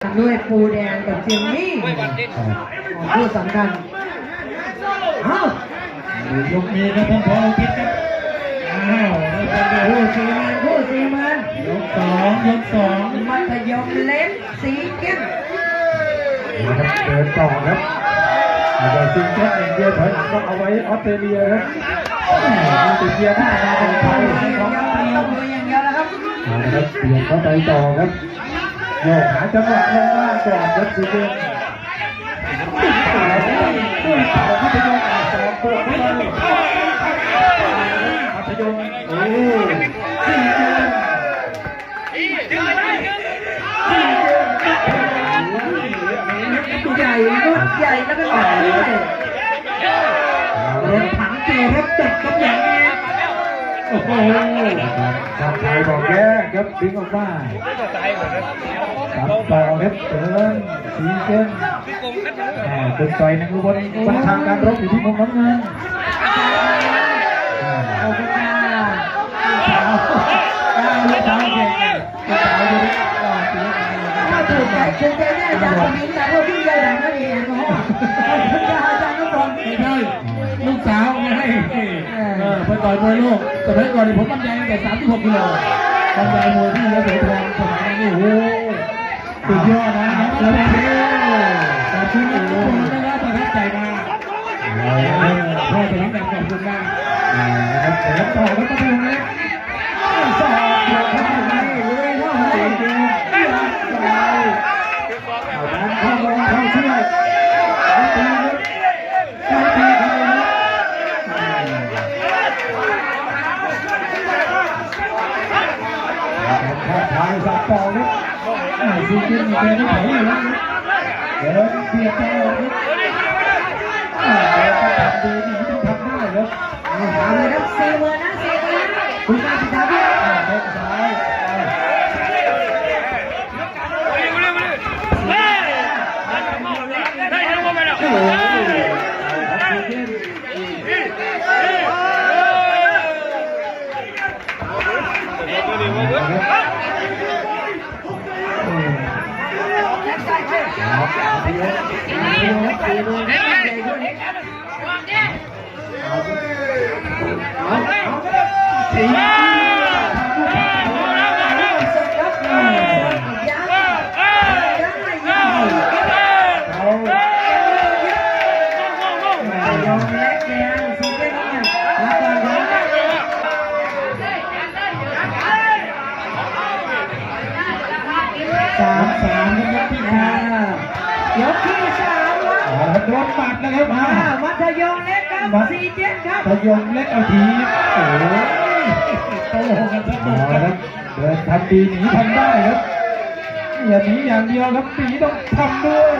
ด้วยปูแดงกับเจมมี่ผู้สำคัญยกนี้ก็ต้องพอคิดครับผู้สีมันยกสองมัธยมเล็กสีเก้นเดินต่อครับแต่ซิงเกิลอย่างเดียวถอยหลังก็เอาไว้ออสเตรเลียครับติดเกียร์หน้ามาเป็นไทยต้องมืออย่างเดียวแล้วครับเปลี่ยนเข้าไปต่อครับโยกหาจังหวะลงล่างก่อนครับซิงเกิลด้วยเข่าพัทยมสองตัวเข้าไปพัทยมซิงเกิลใหญ่รุ่นใหญ่แล้วก็ใหญ่รถถังเกี่ยวรถติดกับอย่างนี้โอ้โหชาติไทยบอกแย่ครับดึงออกมาตัดต่อครับเดินสีเส้นตึกต่อยนักบอลบัญชาการรบอยู่ที่มุมน้ำเงินเอาไปมาถ้าถูกใจถูกใจแน่จากตรงนี้จากเราที่ใหญ่แบบนั้นเองเนาะอาจารย์นุพงศ์ไม่ใช่ลูกสาวไงไปต่อยมวยลูกสมัยก่อนผมบรรยายตั้งแต่36 กิโลบรรยายมวยที่ยโสธรสมัยนั้นนี่โอ้สุดยอดนะแล้วแต่คุณทุกคนนะครับประทับใจมากพ่อจะรับแบบขอบคุณมากนะครับเสร็จต่อแล้วก็ดูนะสองเข้าไปเลยว่าเสียเกมเอาด้านเข้ามาเข้าช่วยตีทางสับต่อครับซีเกมมีแกไม่ถอยอยู่แล้วเดินเบียดต่อครับเดินทำดีนี่ต้องทำได้ครับเอาเลยครับ4 เบอร์นะคุณการศึกษาพี่เด็กซ้ายยกที่ 3ครับโดนหมัดนะครับมัธยมเล็กครับสีเจ็ดครับมัธยมเล็กเอาทีโอ้โหกันสนุกครับเดินทำดีหนีทำได้ครับอย่าหนีอย่างเดียวครับหนีต้องทำด้วย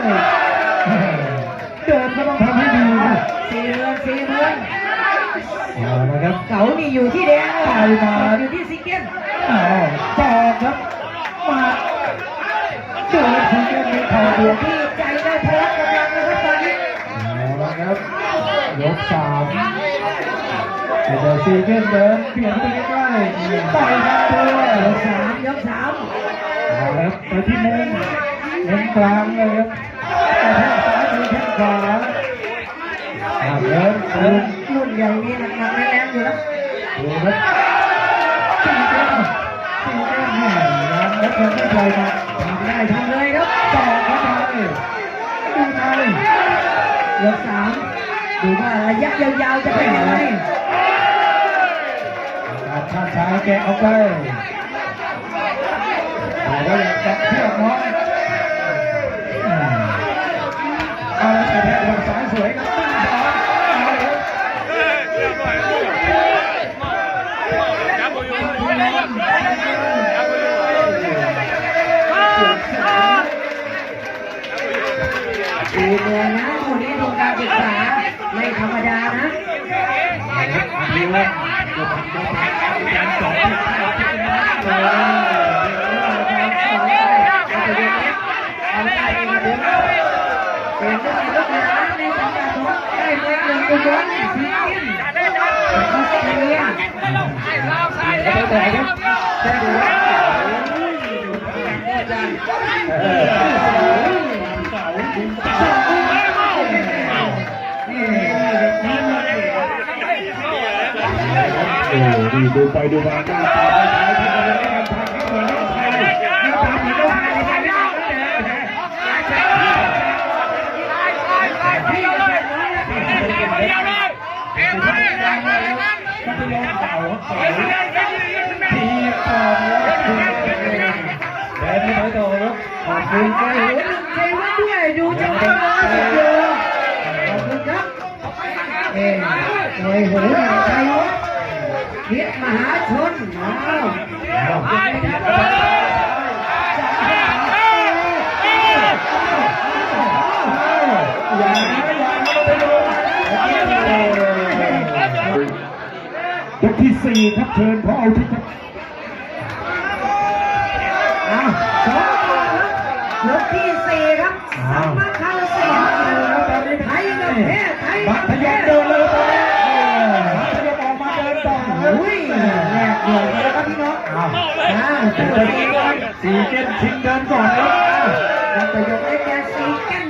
เดินก็ต้องทำให้ดี4 เดือนนะครับเก๋านี่อยู่ที่แดงอยู่ที่สีเก้นต่อครับมาเดินสีเก้นไม่เข้าดวงที่ใจได้พลังกำลังนะครับตอนนี้ครับยก 3เดี๋ยวซีเก้นเดินเปลี่ยนไปใกล้ๆต่อยกันด้วยยก 3ครับไปที่มุมกลางเลยครับแข้งซ้ายแข้งขวารุ่นใหญ่นี่หนักๆแรงๆอยู่แล้วดูครับซีเก้นเนี่ยแล้วคนที่ใส่มาทำเลยครับต่อเข้าไปดูไทยยก 3ดูว่าระยะยาวๆจะเป็นยังไงการชาติชายแกะออกไปแต่ก็ยังจับเชือกน้อยเอาแต่แทงสายสวยครับ4 เดือนนะคนนี้ทุนการศึกษาไม่ธรรมดานะดูว่าจะทำได้การสอนที่เอาได้มาเดี๋ยวเป็นลูกศิษย์ในสังกัดของได้เมืองหนึ่งอุบลสีเขียวออสเตรเลียไปไหนครับ เก่าดึงดีดูไปดูมาก็ตามไปท้ายที่เราได้ทางที่เราได้ไทยตามที่เราไทยได้มัธยมเก่าทีต่อแล้วทีเดินไม่ต่อแล้วขอบคุณ ใจไว้ด้วยดูจังหวะสุดยอดขอบคุณครับโอ้ยโหใจวะเฮียมหาชนยกที่สี่ครับเชิญพอเอาที่ครับยกที่สี่ครับสามมาเข้าสี่ไทยกับแพ้ไทย มัธยมเดินเลยตอนนี้มัธยมออกมาเดินต่อ อุ้ยแหลกเดือดแล้วครับพี่น้องสี่เกมชิงเดินก่อนครับ มัธยมได้แก่สีแก้ม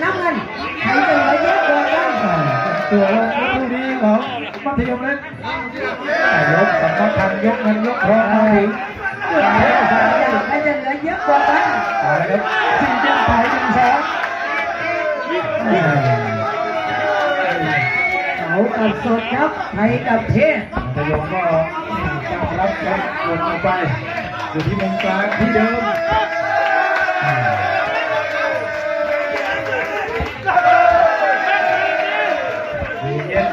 น้ำเงินไทยจะเหลือเยอะกว่ากัน ตัวลงผู้ดีของมัธยมเล็กยกสำคัญทำยกเงินยกทองมาถึงไทยจะเหลือเยอะกว่ากันครับสี่เกมไป1-2เขากับสดครับไทยกับเทพมัธยมก็ตั้งรับครับวนลงไปอยู่ที่มุมกลางที่เดิมสี่เกม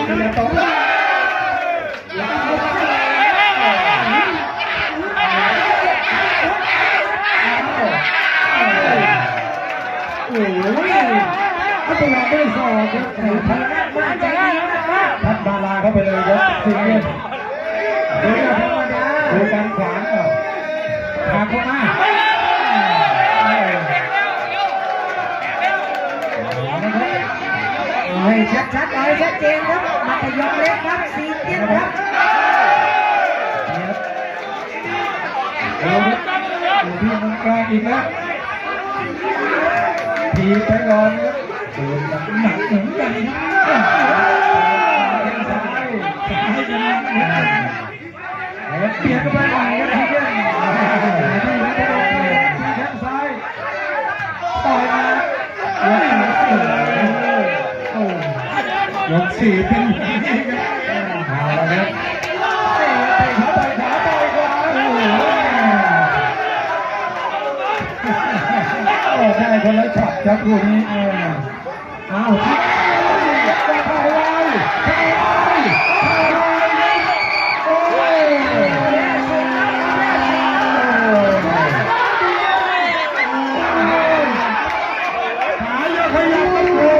เดินต่อโอ้ยถ้าตัวเราไม่สอบครับไทยมาใจดีนะครับ ทัดบาลาเข้าไปเลยครับสี่เกม ดูธรรมดา ดูการขวางก่อนหาเข้ามาให้ชัดๆให้ชัดเจนครับมัธยมเล็กครับสีเตี้ยครับดูที่มุมกลางอีกแล้วทีไปก่อนครับดูหนักเหมือนกันซ้ายเปลี่ยนไปใหม่ครับทีเดียวที่นัทดลที่แข้งซ้ายต่อยมายกสี่เป็นอย่างนี้ครับเอาละครับขาต่อยขวาโอ้ได้คนละช็อตครับคู่นี้เอาที่เข้าไว้โอ้ยหาเยอะขยับกันโอ้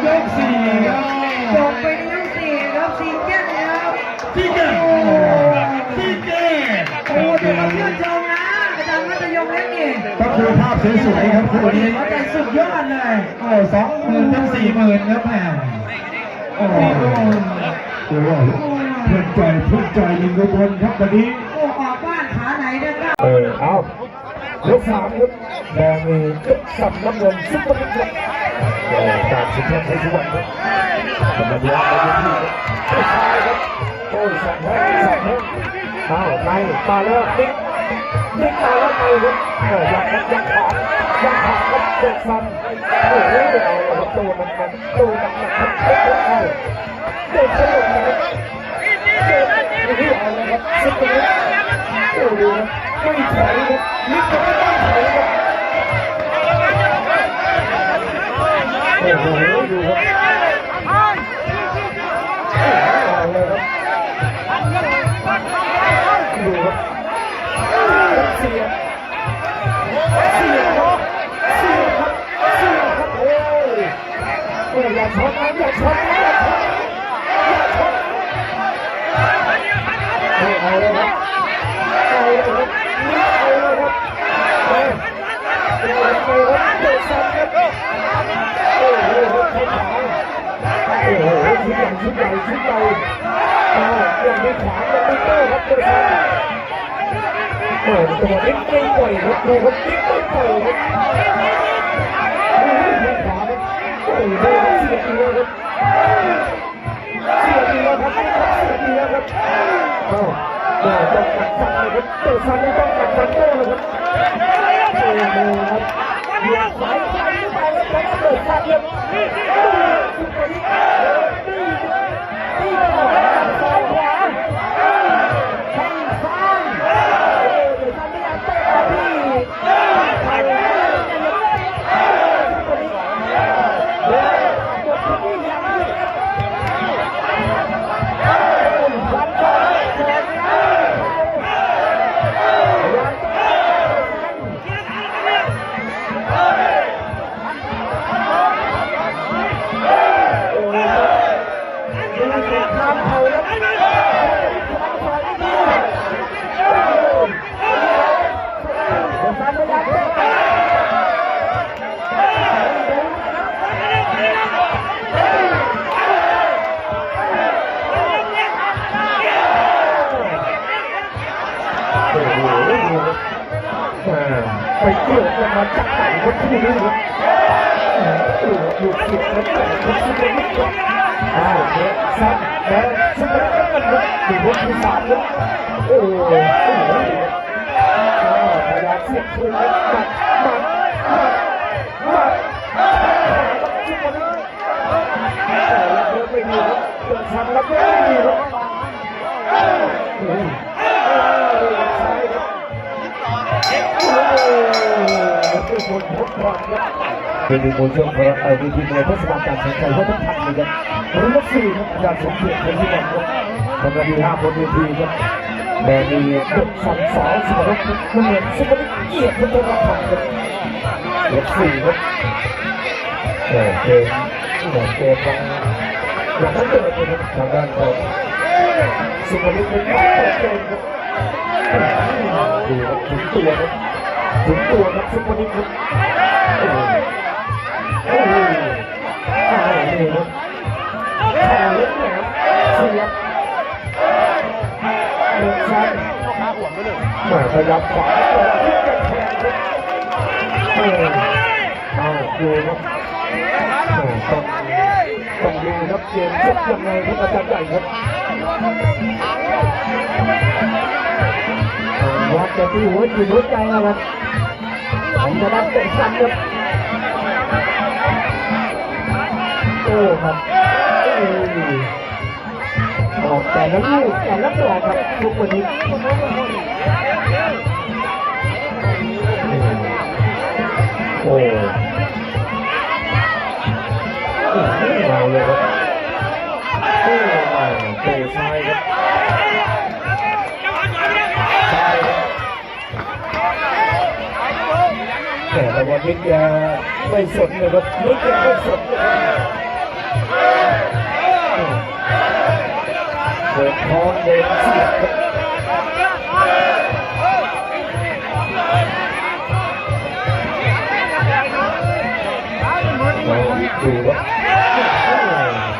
ยกสี่ครับจบไปในยกสี่ครับสีเตี้ยครับที่เก่งที่เก่งโอ้เดี๋ยวมาเชื่อชมนะอาจารย์มัธยมเล็กนี่ก็คือภาพสวยๆครับคู่นี้แต่สุดยอดเลยโอ้20,000 ถึง 40,000ครับแม่โอ้เพื่อนใจยิงกระบวนครับวันนี้โอ้ออกบ้านขาไหนนะครับ เอายก3ครับแดงมียกสับน้ำเงินซุปเปอร์ครับจากสุพรรณชัยสุวรรณครับกำลังยัดไปที่ซ้ายครับโอ้ยสั่งให้เอาในมาแล้วติ๊กมาแล้วไปครับยังขวางครับเด็กซ้ำโอ้โหเอาครับตัวมันครับเด็กสนุกเลยนี่เอาเลยครับซุปเปอร์โอ้โหไม่ถอยครับนิดก็ไม่ต้องถอยครับโอ้โหดูครับเอาเลยครับดูครับเสียครับโอ้ยอย่าชนนะอย่าชนเอาเลยครับเอาเลยครับเอาเลยครับเตะซ้ำครับโอ้โหโอ้โหทุกอย่าง ชุดใหญ่ยังมีขวายังมีโต้ครับตัวซ้ายจังหวะนี้ไม่ปล่อยครับดูครับนี่ไม่ปล่อยครับมีขวาครับโอ้โหเสียดีแล้วครับเสียดีแล้วครับต้องกัดฟันเลยครับตัวซ้ายต้องกัดฟันโต้เลยครับโอ้โหครับเหยียบสายไปหรือเปล่าครับเปิดฟันเลยนี่ไปหน่อยซ้ายขวาแข้งซ้ายเดี๋ยวทำไม่ได้เตะพี่ไปเลยไปเกี่ยวกันมาจากไหนคนที่นี่ครับอยู่สิบครับคนที่นี่ครับเด็กซัดแล้วซัดแล้วกันครับอยู่บนที่สามครับโอ้โหพยายามเสียบคืนครับมัดแล้วไม่ดีครับเป็นซ้ำแล้วไม่ดีครับเป็นมวยช่วงของไอ้ดีทีมวยเทศบาลการแข่งขันว่าต้องทันเลยครับรุ่นที่สี่ครับอาจารย์สมเกียรติเป็นที่หนึ่งครับทำงานดี5 บนเวทีครับแดงมีเด็กสันสองสุภวุฒิน้ำเงินสุภวุฒิเกียรติพัฒนธรรมครับเด็ก4ครับเกมอย่างนั้นเลยครับทางด้านของสุภวุฒิเป็นฝ่ายเปิดเกมครับดูครับถึงตัวครับสุภวุฒิครับโอ้โหนี่ครับขาเล็กแหลมเสียบเดินซ้ายมาพยายามขวาเปิดที่จะแทงครับดูครับต้องดูครับเกมจบยังไงครับอาจารย์ใหญ่ครับวัดกันที่หัวใจนะครับผมจะรับเป็นซ้ำครับโอ้ครับออกแต่ละลูกแต่ละดอกครับทุกวันนี้โอ้มาเลยครับโอ้มาเตะซ้ายครับแต่วันนี้แกไม่สนเลยครับนี่แกไม่สนเลยเดินท้องเดินเสียบครับดูครับ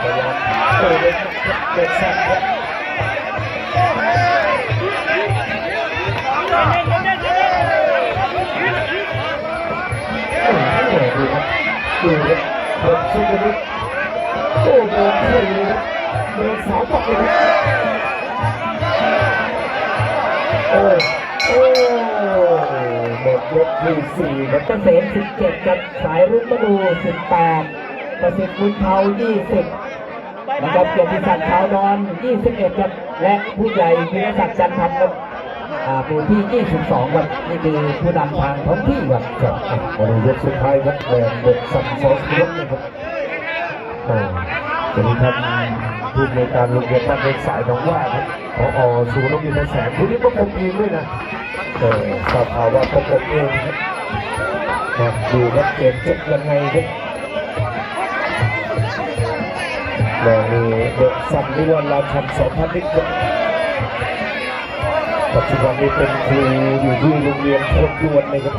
พยายามเดินสั่นครับดูครับเดินสู้กันดิโอ้โดนเที่ยวเลยครับเดินสาวปักเลยครับโอ้หมดยกที่4ครับเกษม17ครับสายรุ่งมนู18ประสิทธิ์บุญเทา20นะครับเกียรติศักดิ์ขาวนอน21ครับและผู้ใหญ่ธีรศักดิ์จันทร์ครับผู้ที่22ครับนี่คือผู้นำทางท้องที่ครับวันนี้ยกสุดท้ายครับเด็กสัมสองยกนะครับวันนี้ท่านผู้ในการโรงเรียนบ้านเด็กสายหนองว่าครับผอ.สุวรรณวิทย์แสงผู้นี้ประกบเองด้วยนะทราบข่าวว่าประกบเองครับดูครับเกมจบยังไงครับแล้วมีเด็กสัมนิวรราชัน2,000ครับปัจจุบันนี้เป็นครูอยู่ที่โรงเรียนพลดวนนะครับ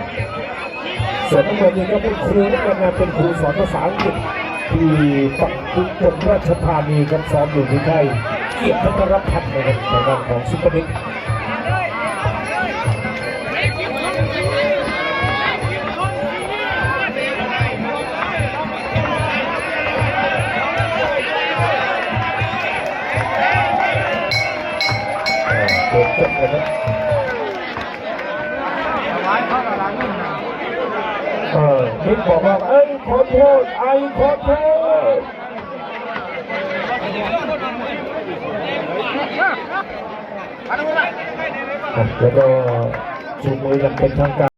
ส่วนน้องเมย์ก็เป็นครูนักเรียนเป็นครูสอนภาษาอังกฤษ ที่ฝั่งอุบลราชธานีครับซ้อมอยู่ที่ค่ายเกียรติพัทรพัฒน์นะครับทางด้านของซุปเปอร์นิกโดนจบเลยครับนิกบอกว่าขอโทษขอโทษแล้วก็ชูมือกันเป็นทางการ